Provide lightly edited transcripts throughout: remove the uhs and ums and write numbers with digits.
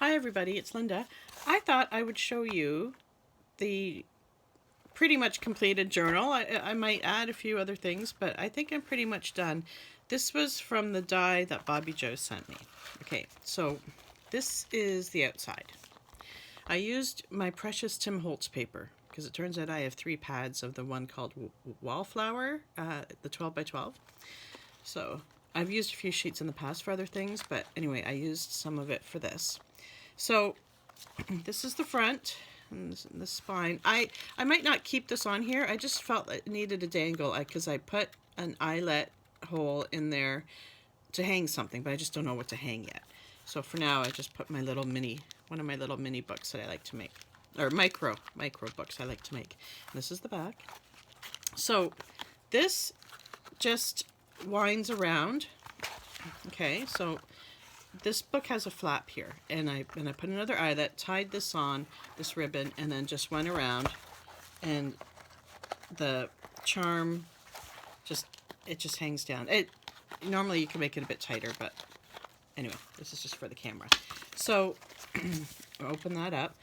Hi everybody, it's Linda. I thought I would show you the pretty much completed journal. I might add a few other things, but I think I'm pretty much done. This was from the die that Bobby Joe sent me. Okay, so this is the outside. I used my precious Tim Holtz paper because it turns out I have 3 pads of the one called Wallflower, the 12 by 12. So I've used a few sheets in the past for other things, but anyway, I used some of it for this. So this is the front and the spine. I might not keep this on here. I just felt it needed a dangle because I put an eyelet hole in there to hang something, but I just don't know what to hang yet. So for now, I just put my little one of my little mini books that I like to make, or micro books I like to make. And this is the back. So this just winds around. Okay, so this book has a flap here, and I put another eyelet, tied this on, this ribbon, and then just went around, and the charm just hangs down. Normally you can make it a bit tighter, but anyway, this is just for the camera. So open that up.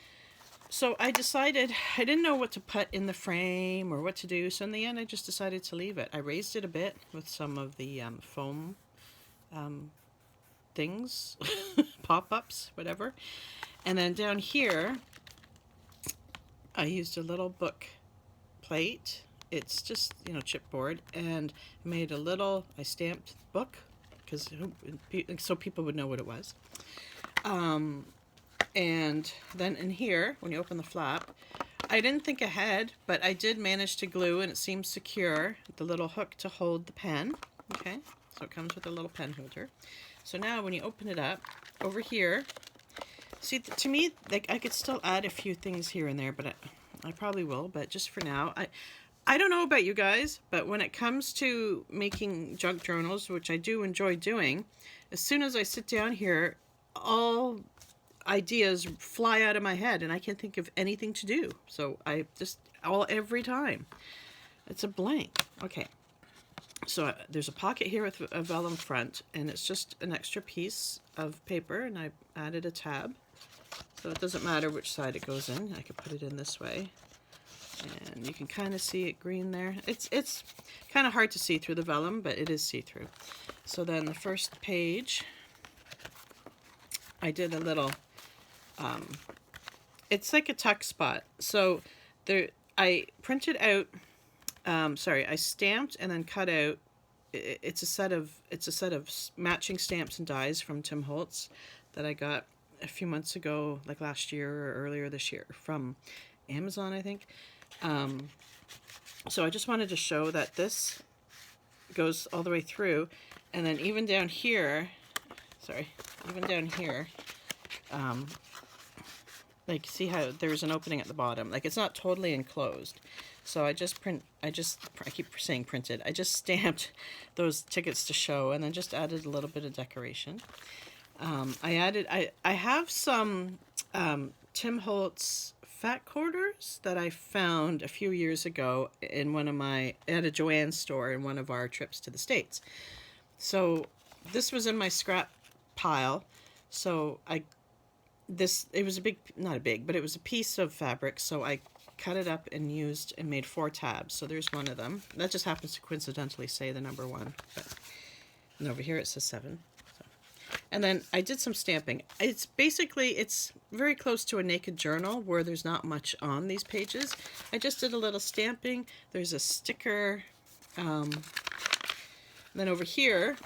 So I decided I didn't know what to put in the frame or what to do, so in the end I just decided to leave it. I raised it a bit with some of the foam things, pop-ups, whatever. And then down here, I used a little book plate. It's just, chipboard, and made a little, I stamped book, because so people would know what it was. And then in here, when you open the flap, I didn't think ahead, but I did manage to glue, and it seems secure, the little hook to hold the pen. Okay, so it comes with a little pen holder. So now when you open it up, over here, see, to me, like, I could still add a few things here and there, but I probably will, but just for now, I don't know about you guys, but when it comes to making junk journals, which I do enjoy doing, as soon as I sit down here, all ideas fly out of my head, and I can't think of anything to do. So I just, every time, it's a blank. Okay. So there's a pocket here with a vellum front, and it's just an extra piece of paper, and I added a tab. So it doesn't matter which side it goes in. I could put it in this way. And you can kind of see it green there. It's kind of hard to see through the vellum, but it is see-through. So then the first page, I did a little, it's like a tuck spot. So there, I printed out, I stamped and then cut out. It's a set of matching stamps and dies from Tim Holtz that I got a few months ago, like last year or earlier this year, from Amazon, I think. So I just wanted to show that this goes all the way through, and then even down here, like, see how there's an opening at the bottom, like it's not totally enclosed. So I keep saying printed, I just stamped those tickets to show, and then just added a little bit of decoration. I have some Tim Holtz fat quarters that I found a few years ago in at a Joann's store in one of our trips to the States. So this was in my scrap pile. So it was not a big, but it was a piece of fabric. So I cut it up and made 4 tabs. So there's one of them. That just happens to coincidentally say the number 1. And over here it says 7. And then I did some stamping. It's very close to a naked journal where there's not much on these pages. I just did a little stamping. There's a sticker. Then over here,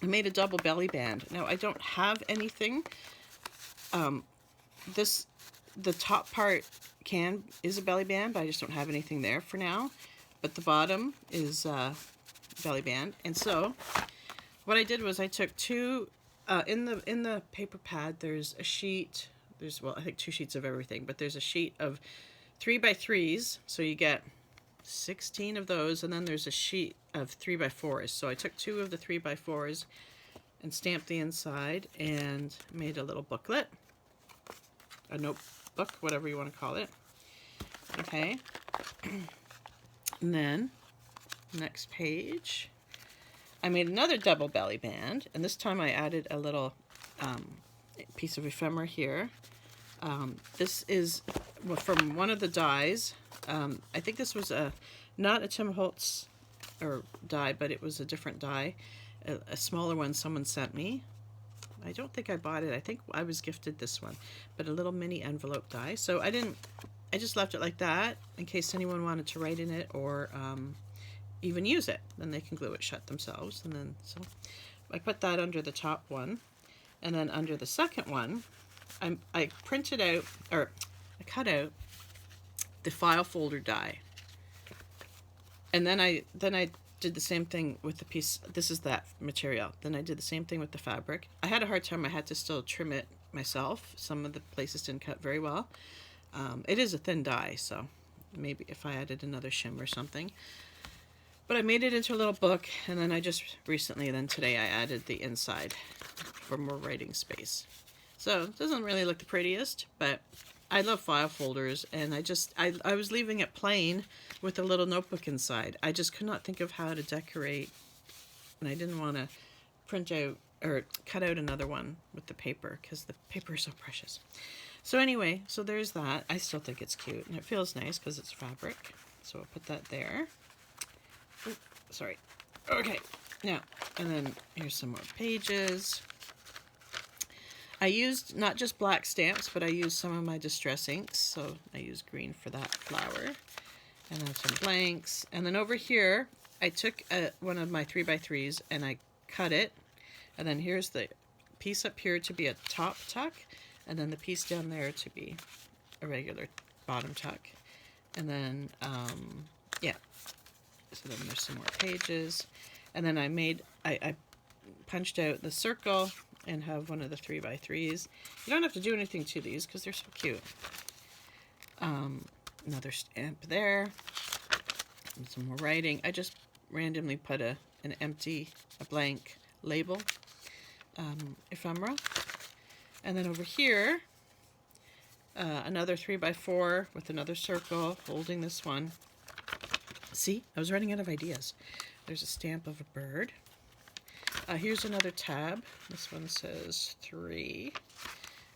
I made a double belly band. Now I don't have anything. The top part is a belly band, but I just don't have anything there for now. But the bottom is belly band, and so what I did was I took 2 in the paper pad. There's a sheet. I think 2 sheets of everything, but there's a sheet of 3x3s, so you get 16 of those, and then there's a sheet of 3x4s. So I took 2 of the 3x4s and stamped the inside and made a little booklet, a notebook, whatever you want to call it. Okay, and then next page, I made another double belly band, and this time I added a little piece of ephemera here. This is from one of the dies. I think this was not a Tim Holtz or die, but it was a different die, a smaller one someone sent me. I don't think I bought it. I think I was gifted this one, but a little mini envelope die. So I just left it like that in case anyone wanted to write in it or even use it. Then they can glue it shut themselves. And then, so I put that under the top one. And then under the second one, I printed out, or I cut out the file folder die. And then I did the same thing with the piece. This is that material. Then I did the same thing with the fabric. I had a hard time. I had to still trim it myself. Some of the places didn't cut very well. It is a thin die, so maybe if I added another shim or something. But I made it into a little book, and then I just recently, then today, I added the inside for more writing space. So it doesn't really look the prettiest, but I love file folders, and I was leaving it plain with a little notebook inside. I just could not think of how to decorate, and I didn't want to print out or cut out another one with the paper because the paper is so precious. So anyway, so there's that. I still think it's cute, and it feels nice because it's fabric. So I'll put that there. Ooh, sorry. Okay, now, and then here's some more pages. I used not just black stamps, but I used some of my distress inks. So I used green for that flower. And then some blanks. And then over here, I took one of my 3x3s and I cut it. And then here's the piece up here to be a top tuck. And then the piece down there to be a regular bottom tuck. And then, yeah. So then there's some more pages. And then I punched out the circle and have one of the 3x3s. You don't have to do anything to these because they're so cute. Another stamp there. And some more writing. I just randomly put a blank label ephemera. And then over here, another 3x4 with another circle holding this one. See, I was running out of ideas. There's a stamp of a bird. Here's another tab. This one says 3.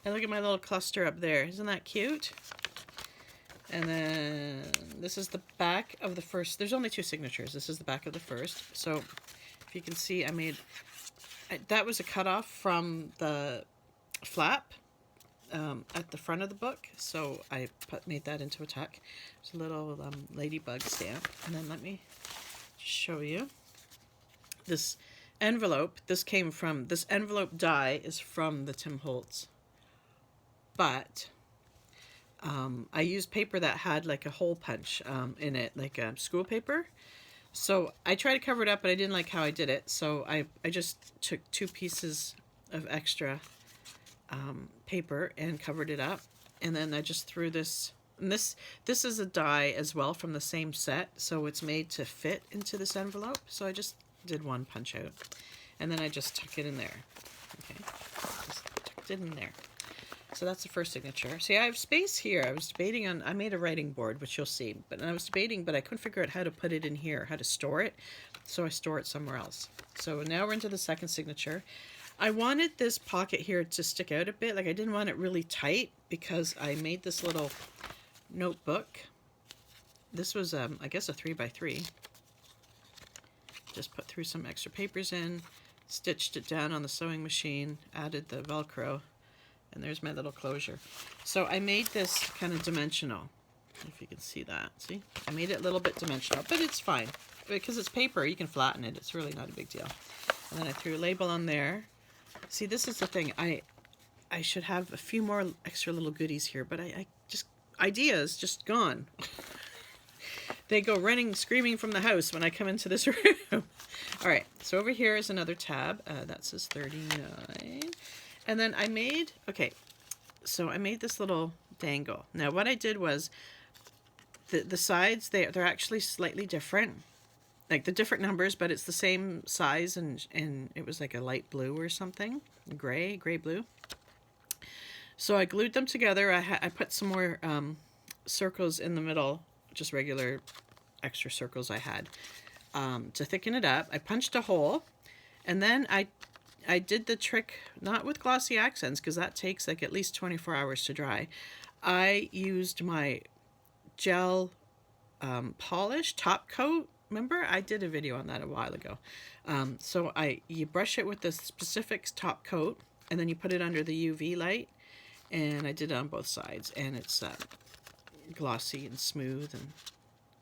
And look at my little cluster up there. Isn't that cute? And then this is the back of the first. There's only 2 signatures. This is the back of the first. So if you can see, that was a cutoff from the flap at the front of the book. So I made that into a tuck. It's a little ladybug stamp. And then let me show you this envelope. This envelope die is from the Tim Holtz, but I used paper that had like a hole punch in it, like a school paper. So I tried to cover it up, but I didn't like how I did it. So I just took 2 pieces of extra paper and covered it up, and then I just threw this. And this is a die as well from the same set, so it's made to fit into this envelope. So I just did 1 punch out, and then I just tuck it in there. Okay, just tucked it in there. So that's the first signature. See, I have space here. I was debating on, I made a writing board, which you'll see, but I was debating, but I couldn't figure out how to put it in here, how to store it. So I store it somewhere else. So now we're into the second signature. I wanted this pocket here to stick out a bit. Like I didn't want it really tight because I made this little notebook. This was, I guess, a 3x3. Just threw some extra papers in, stitched it down on the sewing machine, added the Velcro, and there's my little closure. So I made this kind of dimensional, if you can see that. See? I made it a little bit dimensional, but it's fine. Because it's paper, you can flatten it. It's really not a big deal. And then I threw a label on there. See, this is the thing. I should have a few more extra little goodies here, but I just, ideas just gone. They go running, screaming from the house when I come into this room. All right, so over here is another tab. That says 39. And then I made, okay, so I made this little dangle. Now what I did was, the sides, they're actually slightly different. Like the different numbers, but it's the same size, and it was like a light blue or something. Gray blue. So I glued them together. I put some more circles in the middle, just regular extra circles I had, to thicken it up. I punched a hole, and then I I did the trick not with glossy accents because that takes like at least 24 hours to dry. I used my gel polish top coat. Remember, I did a video on that a while ago. So you brush it with the specific top coat, and then you put it under the UV light, and I did it on both sides, and it's glossy and smooth. And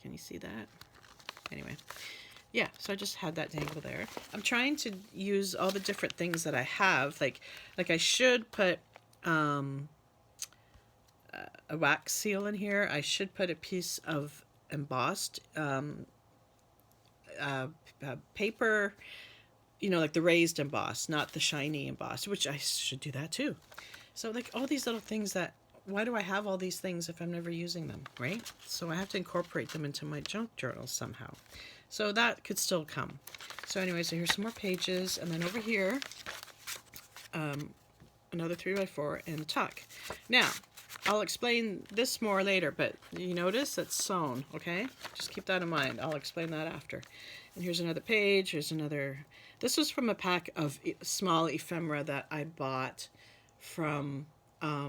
can you see that? Anyway, yeah, so I just had that dangle there. I'm trying to use all the different things that I have. Like I should put a wax seal in here. I should put a piece of embossed paper, you know, like the raised embossed, not the shiny embossed, which I should do that too. So like all these little things that, why do I have all these things if I'm never using them, right? So I have to incorporate them into my junk journal somehow. So that could still come. So anyway, so here's some more pages, and then over here, another 3x4 and a tuck. Now, I'll explain this more later, but you notice it's sewn, okay? Just keep that in mind. I'll explain that after. And here's another page. Here's another. This was from a pack of small ephemera that I bought from, I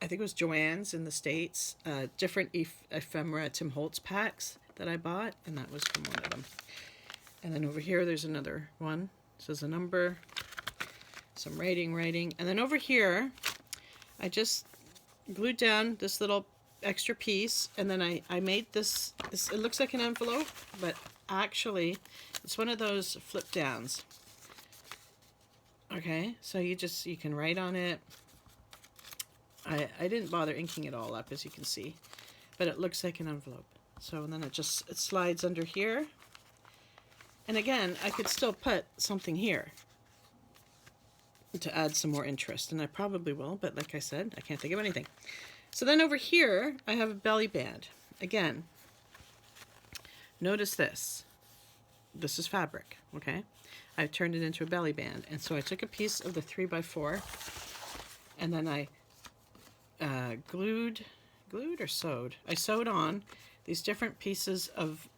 think it was Joann's in the States. Different ephemera Tim Holtz packs that I bought, and that was from one of them. And then over here, there's another one. It says a number, some writing. And then over here, I just glued down this little extra piece, and then I made this, it looks like an envelope, but actually it's one of those flip downs. Okay, so you can write on it. I didn't bother inking it all up, as you can see, but it looks like an envelope. So, and then it slides under here. And again, I could still put something here to add some more interest, and I probably will, but like I said, I can't think of anything. So then over here, I have a belly band. Again, notice this. This is fabric, okay? I've turned it into a belly band, and so I took a piece of the 3x4, and then I glued or sewed? I sewed on these different pieces of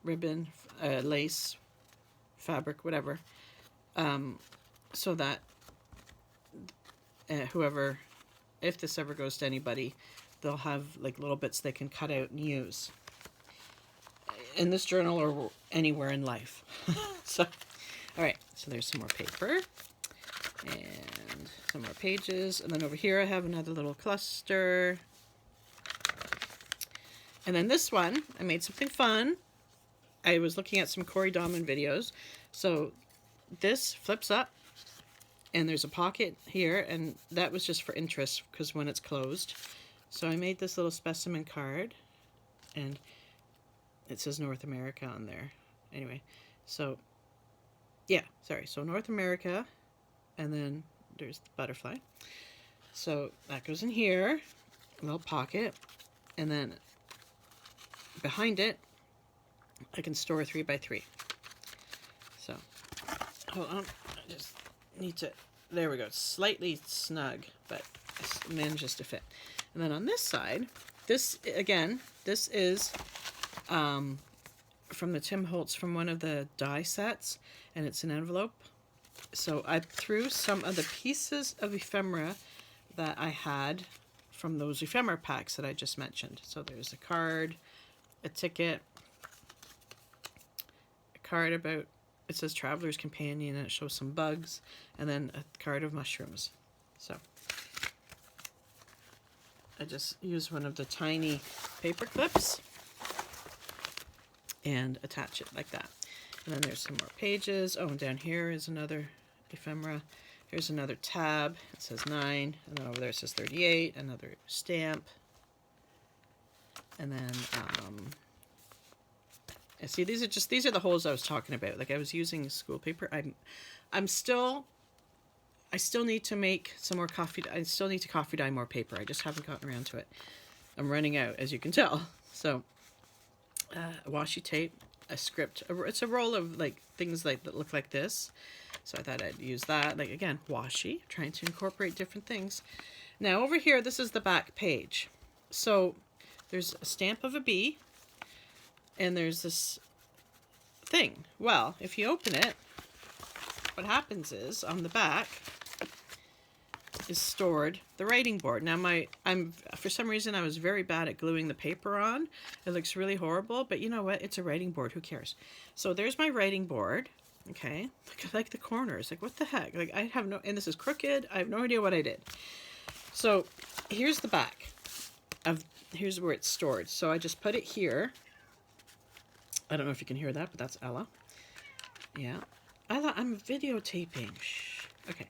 ribbon, lace, fabric, whatever, so that whoever, if this ever goes to anybody, they'll have like little bits they can cut out and use in this journal or anywhere in life. So, all right, so there's some more paper and some more pages, and then over here I have another little cluster. And then this one, I made something fun. I was looking at some Corey Dahman videos. So this flips up, and there's a pocket here, and that was just for interest because when it's closed. So I made this little specimen card, and it says North America on there. Anyway, so yeah, sorry. So North America, and then there's the butterfly. So that goes in here, a little pocket, and then behind it, I can store 3x3. So, hold on, I just need to, there we go, it's slightly snug, but it manages to fit. And then on this side, this, again, this is from the Tim Holtz, from one of the die sets, and it's an envelope. So I threw some of the pieces of ephemera that I had from those ephemera packs that I just mentioned. So there's a card, a ticket, a card about, it says Traveler's Companion, and it shows some bugs, and then a card of mushrooms. So I just used one of the tiny paper clips and attach it like that. And then there's some more pages. Oh, and down here is another ephemera. Here's another tab. It says 9, and then over there it says 38, another stamp. And then, see, these are the holes I was talking about. Like I was using school paper. I still need to make some more I still need to coffee dye more paper. I just haven't gotten around to it. I'm running out, as you can tell. So, washi tape, a script. It's a roll of like things like that look like this. So I thought I'd use that. Like again, washi, trying to incorporate different things. Now over here, this is the back page. So there's a stamp of a bee, and there's this thing. Well, if you open it, what happens is on the back is stored the writing board. Now for some reason I was very bad at gluing the paper on. It looks really horrible, but you know what? It's a writing board. Who cares? So there's my writing board. Okay, like the corners. Like what the heck? Like I have no, and this is crooked. I have no idea what I did. So here's the back of, here's where it's stored. So I just put it here. I don't know if you can hear that, but that's Ella. Yeah. I'm videotaping. Shh. Okay.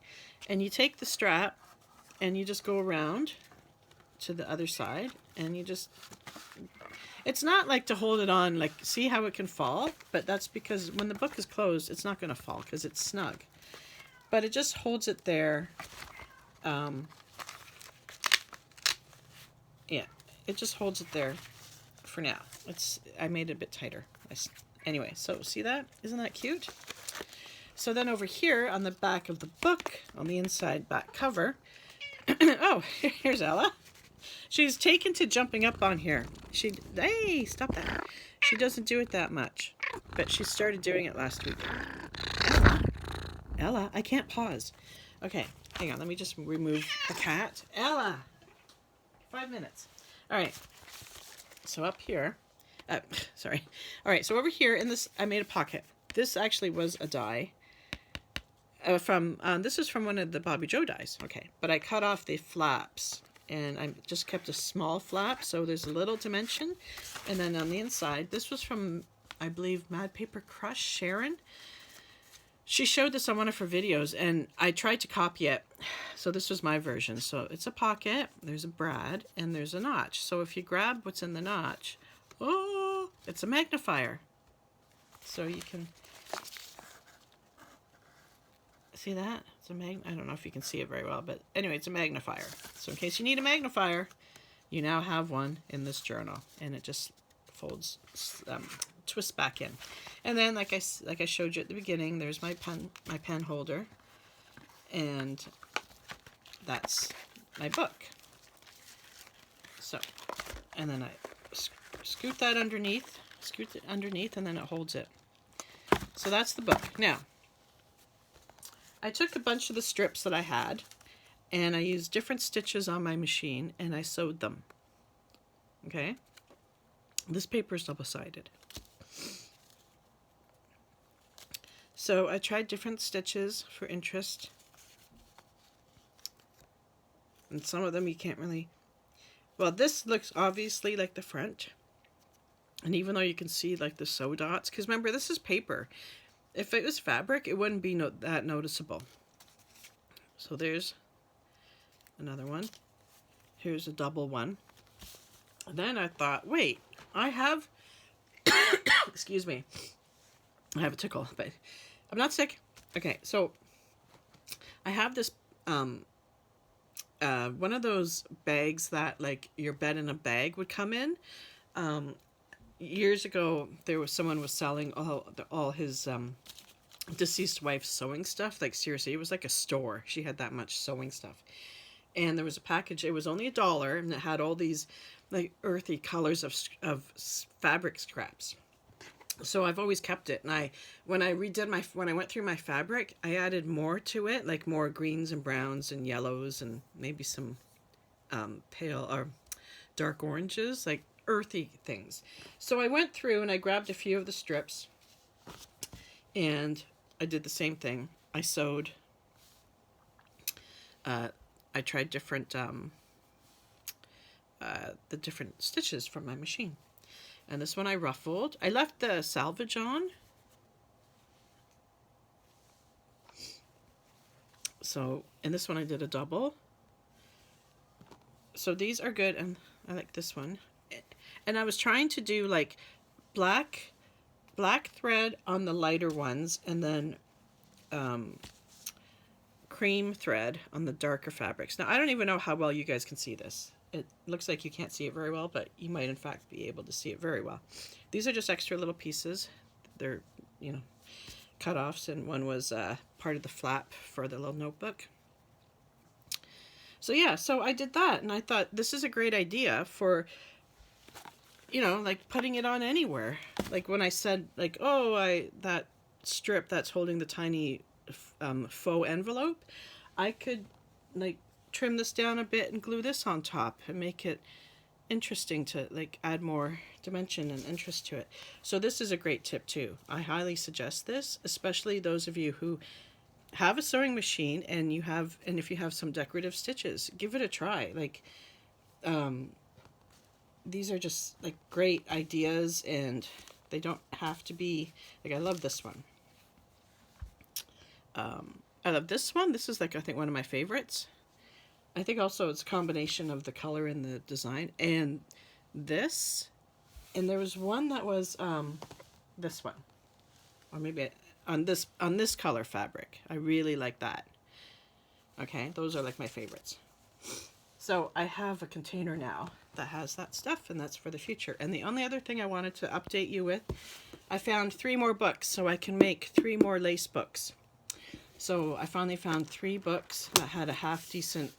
And you take the strap and you just go around to the other side and you just, it's not like to hold it on, like see how it can fall, but that's because when the book is closed, it's not going to fall because it's snug. But it just holds it there. Yeah, it just holds it there for now. I made it a bit tighter. Anyway, so see that? Isn't that cute? So then over here on the back of the book, on the inside back cover, oh, here's Ella. She's taken to jumping up on here. Hey, stop that. She doesn't do it that much, but she started doing it last week. Ella, I can't pause. Okay, hang on. Let me just remove the cat. Ella, 5 minutes. All right. So up here, sorry. All right, so over here in this, I made a pocket. This actually was a die this is from one of the Bobby Joe dies. Okay, but I cut off the flaps and I just kept a small flap, so there's a little dimension. And then on the inside, this was from, I believe, Mad Paper Crush, Sharon. She showed this on one of her videos and I tried to copy it. So this was my version. So it's a pocket, there's a brad, and there's a notch. So if you grab what's in the notch, oh, it's a magnifier. So you can see that? It's a I don't know if you can see it very well, but anyway, it's a magnifier. So in case you need a magnifier, you now have one in this journal, and it just folds, twists back in. And then, like I showed you at the beginning, there's my pen holder, and that's my book. So, and then I scoot it underneath, and then it holds it. So that's the book. Now, I took a bunch of the strips that I had, and I used different stitches on my machine, and I sewed them. Okay? This paper is double-sided. So I tried different stitches for interest. And some of them you can't really... Well, this looks obviously like the front. And even though you can see like the sew dots, because remember, this is paper. If it was fabric, it wouldn't be that noticeable. So there's another one. Here's a double one. And then I thought, wait, I have, excuse me, I have a tickle, but I'm not sick. Okay, so I have this, one of those bags that like your bed in a bag would come in. Years ago, someone was selling all his deceased wife's sewing stuff. Like seriously, it was like a store. She had that much sewing stuff, and there was a package. It was only $1, and it had all these like earthy colors of fabric scraps. So I've always kept it. And when I went through my fabric, I added more to it, like more greens and browns and yellows and maybe some pale or dark oranges, like earthy things. So I went through and I grabbed a few of the strips and I did the same thing. I sewed, I tried different, the different stitches from my machine. And this one I ruffled. I left the salvage on. So, and this one I did a double. So these are good, and I like this one. And I was trying to do like black thread on the lighter ones, and then cream thread on the darker fabrics. Now I don't even know how well you guys can see this. It looks like you can't see it very well, but you might in fact be able to see it very well. These are just extra little pieces. They're, you know, cut-offs, and one was part of the flap for the little notebook. So yeah, so I did that, and I thought this is a great idea for, you know, like putting it on anywhere. Like when I said, like, oh, that strip that's holding the tiny faux envelope, I could like trim this down a bit and glue this on top and make it interesting to like add more dimension and interest to it. So this is a great tip too. I highly suggest this, especially those of you who have a sewing machine and if you have some decorative stitches, give it a try. Like these are just like great ideas, and they don't have to be like, I love this one. I love this one. This is like, I think, one of my favorites. I think also it's a combination of the color and the design. And this, and there was one that was this one, or maybe on this color fabric. I really like that. Okay, those are like my favorites. So I have a container now that has that stuff, and that's for the future. And the only other thing I wanted to update you with, I found 3 more books, so I can make 3 more lace books. So I finally found 3 books that had a half decent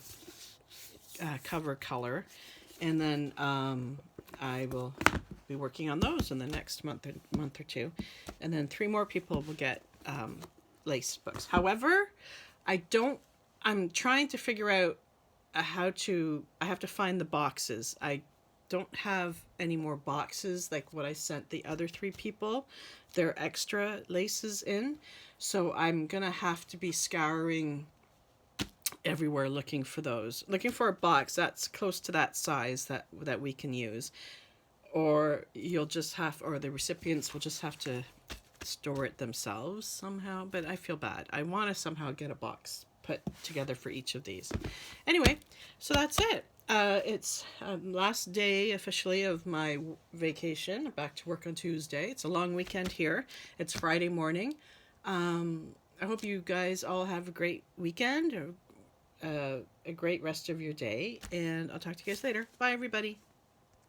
cover color, and then I will be working on those in the next month or 2, and then 3 more people will get lace books. However, I'm trying to figure out I have to find the boxes. I don't have any more boxes like what I sent the other 3 people. They're extra laces in, so I'm gonna have to be scouring everywhere looking for those. Looking for a box that's close to that size that we can use. Or the recipients will just have to store it themselves somehow, but I feel bad. I want to somehow get a box put together for each of these. Anyway, so that's it. It's last day officially of my vacation. Back to work on Tuesday. It's a long weekend here. It's Friday morning. I hope you guys all have a great weekend, or a great rest of your day, and I'll talk to you guys later. Bye, everybody.